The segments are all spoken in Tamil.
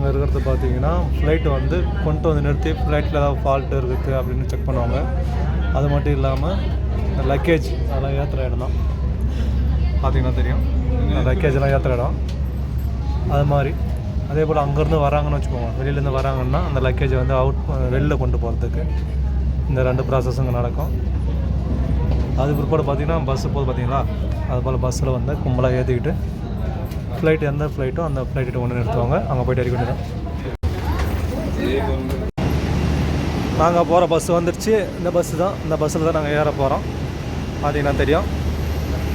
அங்கே இருக்கிறது பார்த்தீங்கன்னா ஃப்ளைட்டு வந்து கொண்டு வந்து நிறுத்தி ஃப்ளைட்டில் ஏதாவது ஃபால்ட்டு இருக்குது அப்படின்னு செக் பண்ணுவாங்க. அது மட்டும் இல்லாமல் லக்கேஜ் அதெல்லாம் ஏற்றுற இடம் தான் பார்த்திங்கன்னா தெரியும். லக்கேஜெலாம் ஏற்றுற இடம் அது மாதிரி. அதே போல் அங்கேருந்து வராங்கன்னு வச்சுக்கோங்க, வெளியிலேருந்து வராங்கன்னா அந்த லக்கேஜை வந்து வெளியில் கொண்டு போகிறதுக்கு இந்த 2 ப்ராசஸுங்க நடக்கும். அது பிற்பாடு பார்த்திங்கன்னா பஸ்ஸு போது பார்த்திங்களா, அது போல் பஸ்ஸில் வந்து கும்பலாக ஏற்றிக்கிட்டு ஃப்ளைட் எந்த ஃப்ளைட்டோ அந்த ஃப்ளைட்டு கொண்டு நிறுத்துவாங்க. அங்கே போய்ட்டு இறக்க வேண்டியதான். நாங்கள் போகிற பஸ்ஸு வந்துடுச்சு. இந்த பஸ்ஸு தான், இந்த பஸ்ஸில் தான் நாங்கள் ஏற போகிறோம். பார்த்தீங்கன்னா தெரியும்.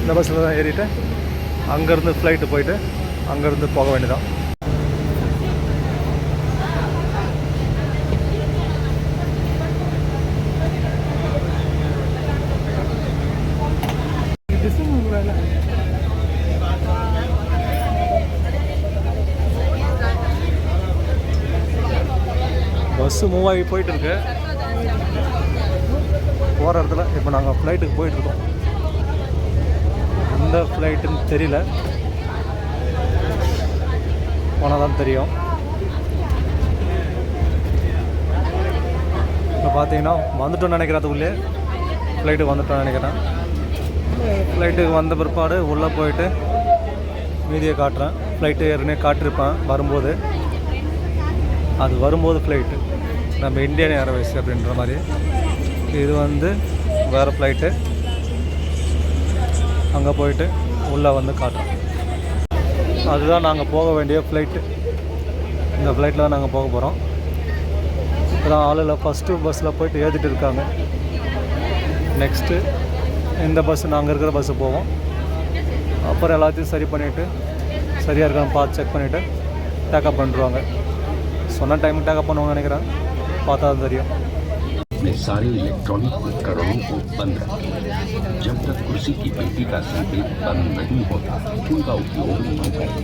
இந்த பஸ்ஸில் தான் ஏறிட்டு அங்கேருந்து ஃப்ளைட்டு போயிட்டு அங்கேருந்து போக வேண்டியதான். பஸ்ஸு மூவ் ஆகி போயிட்டுருக்கு. போகிற இடத்துல இப்போ நாங்கள் ஃப்ளைட்டுக்கு போயிட்டுருக்கோம். எந்த ஃப்ளைட்டுன்னு தெரியல, போனால் தான் தெரியும். இப்போ பார்த்தீங்கன்னா வந்துட்டோன்னு நினைக்கிறதுக்குள்ளே ஃப்ளைட்டுக்கு வந்துட்டோன்னு நினைக்கிறேன். ஃப்ளைட்டுக்கு வந்த பிற்பாடு உள்ளே போயிட்டு மீதியை காட்டுறேன். ஃப்ளைட்டு ஏற்கனவே காட்டிருப்பேன் வரும்போது. அது வரும்போது ஃப்ளைட்டு நம்ம இந்தியன் ஏர்வேஸ் அப்படின்ற மாதிரி. இது வந்து வேறு ஃப்ளைட்டு. அங்கே போயிட்டு உள்ளே வந்து காட்டுறோம். அதுதான் நாங்கள் போக வேண்டிய ஃப்ளைட்டு. இந்த ஃப்ளைட்டில் தான் நாங்கள் போக போகிறோம். இப்போதான் ஆளில் ஃபஸ்ட்டு பஸ்ஸில் போயிட்டு ஏற்றிட்டு இருக்காங்க. நெக்ஸ்ட்டு இந்த பஸ்ஸு நாங்கள் இருக்கிற பஸ்ஸு போவோம். அப்புறம் எல்லாத்தையும் சரி பண்ணிவிட்டு சரியாக இருக்கான்னு பார்த்து செக் பண்ணிவிட்டு டேக்கப் பண்ணிடுவாங்க. சொன்ன டைமுக்கு டேக்கப் பண்ணுவாங்கன்னு நினைக்கிறேன். பார்த்தா தான் தெரியும். सारे इलेक्ट्रॉनिक उपकरणों को बंद रखें। जब तक कुर्सी की पेटी का संकेत बंद नहीं होता उनका उपयोग न करें।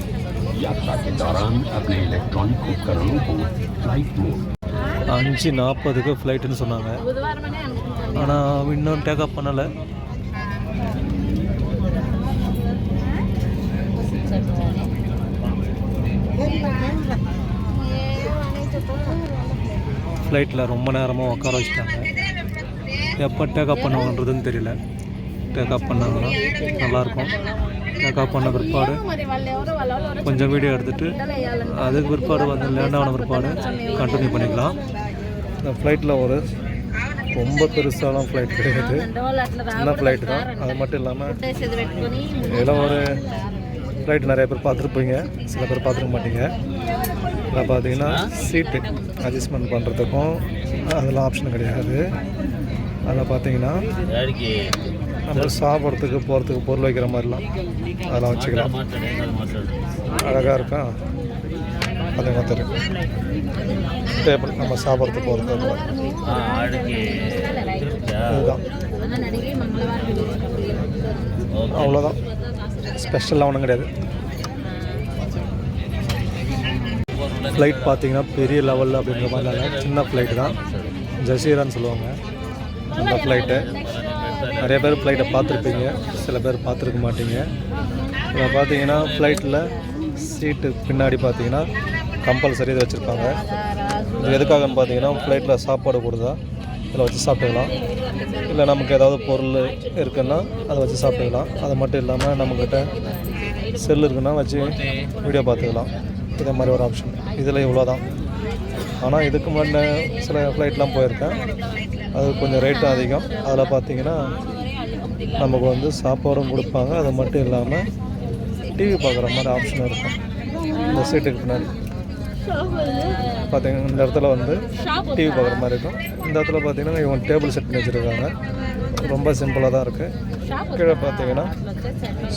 यात्रा के दौरान अपने इलेक्ट्रॉनिक उपकरणों को फ्लाइट मोड 5:40க்கு ஃப்ளைட்டுன்னு சொன்னாங்க. ஆனால் இன்னும் டேக்கப் பண்ணலை. ஃப்ளைட்டில் ரொம்ப நேரமாக உட்கார வச்சுட்டாங்க. எப்போ டேக்கப் பண்ணுவாங்கன்றதுன்னு தெரியல. டேக்கப் பண்ணாங்கன்னா நல்லாயிருக்கும். டேக்கப் பண்ண பிற்பாடு கொஞ்சம் வீடியோ எடுத்துகிட்டு அதுக்கு பிற்பாடு வந்து லேண்ட் ஆன பிற்பாடு கண்டினியூ பண்ணிக்கலாம். இந்த ஃப்ளைட்டில் ஒரு ரொம்ப பெருசாலாம் ஃப்ளைட் கிடையாது, சின்ன ஃப்ளைட்டு தான். அது மட்டும் இல்லாமல் இதில் ஒரு ஃப்ளைட் நிறைய பேர் பார்த்துருப்பீங்க, சில பேர் பார்த்துருக்க மாட்டீங்க. இதில் பார்த்தீங்கன்னா சீட்டு அட்ஜஸ்ட்மெண்ட் பண்ணுறதுக்கும் அதெல்லாம் ஆப்ஷன் கிடையாது. அதில் பார்த்தீங்கன்னா நம்ம சாப்பிட்றதுக்கு போகிறதுக்கு பொருள் வைக்கிற மாதிரிலாம் அதெல்லாம் வச்சுக்கலாம். அழகாக இருக்கா அதே மாதிரி டேபிள் நம்ம சாப்பிட்றதுக்கு போகிறது இதுதான். அவ்வளோதான், ஸ்பெஷலாக ஒன்றும் கிடையாது. ஃப்ளைட் பார்த்தீங்கன்னா பெரிய லெவலில் அப்படின்ற மாதிரி இல்லை, சின்ன ஃப்ளைட்டு தான். ஜசீரான்னு சொல்லுவாங்க அந்த ஃப்ளைட்டு. நிறைய பேர் ஃப்ளைட்டை பார்த்துருப்பீங்க, சில பேர் பார்த்துருக்க மாட்டீங்க. இப்போ பார்த்தீங்கன்னா ஃப்ளைட்டில் சீட்டு பின்னாடி பார்த்தீங்கன்னா கம்பல்சரி இதை வச்சுருப்பாங்க. இது எதுக்காகன்னு பார்த்தீங்கன்னா ஃப்ளைட்டில் சாப்பாடு கொடுத்தா இதில் வச்சு சாப்பிட்டுக்கலாம். இல்லை நமக்கு ஏதாவது பொருள் இருக்குன்னா அதை வச்சு சாப்பிட்டுக்கலாம். அது மட்டும் இல்லாமல் நம்மக்கிட்ட செல் இருக்குன்னா வச்சு வீடியோ பார்த்துக்கலாம். இதே மாதிரி ஒரு ஆப்ஷன் இதில் இவ்வளோ தான். ஆனால் இதுக்கு முன்னாடி சில ஃப்ளைட்லாம் போயிருக்கேன், அது கொஞ்சம் ரேட்டும் அதிகம். அதில் பார்த்தீங்கன்னா நமக்கு வந்து சாப்பாடும் கொடுப்பாங்க. அது மட்டும் இல்லாமல் டிவி பார்க்குற மாதிரி ஆப்ஷன் இருக்கும். இந்த சீட்டுக்கு பின்னாடி பார்த்தீங்கன்னா இந்த இடத்துல வந்து டிவி பார்க்குற மாதிரி இருக்கும். இந்த இடத்துல பார்த்தீங்கன்னா இவங்க டேபிள் செட் பண்ணி வச்சுருக்காங்க. ரொம்ப சிம்பிளாக தான் இருக்குது. கீழே பார்த்தீங்கன்னா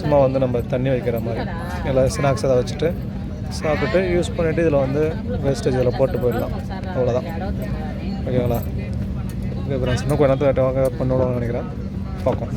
சும்மா வந்து நம்ம தண்ணி வைக்கிற மாதிரி எல்லாம் ஸ்நாக்ஸ் எதாவது வச்சுட்டு சாப்பிட்டுட்டு யூஸ் பண்ணிவிட்டு இதில் வந்து வேஸ்டேஜ் இதில் போட்டு போயிடலாம். அவ்வளோதான். ஓகேங்களா? ஓகே ஃப்ரெண்ட்ஸ், இன்னும் கொஞ்ச நேரத்தில் வாங்க பண்ணுவாங்கன்னு நினைக்கிறேன். பார்ப்போம்.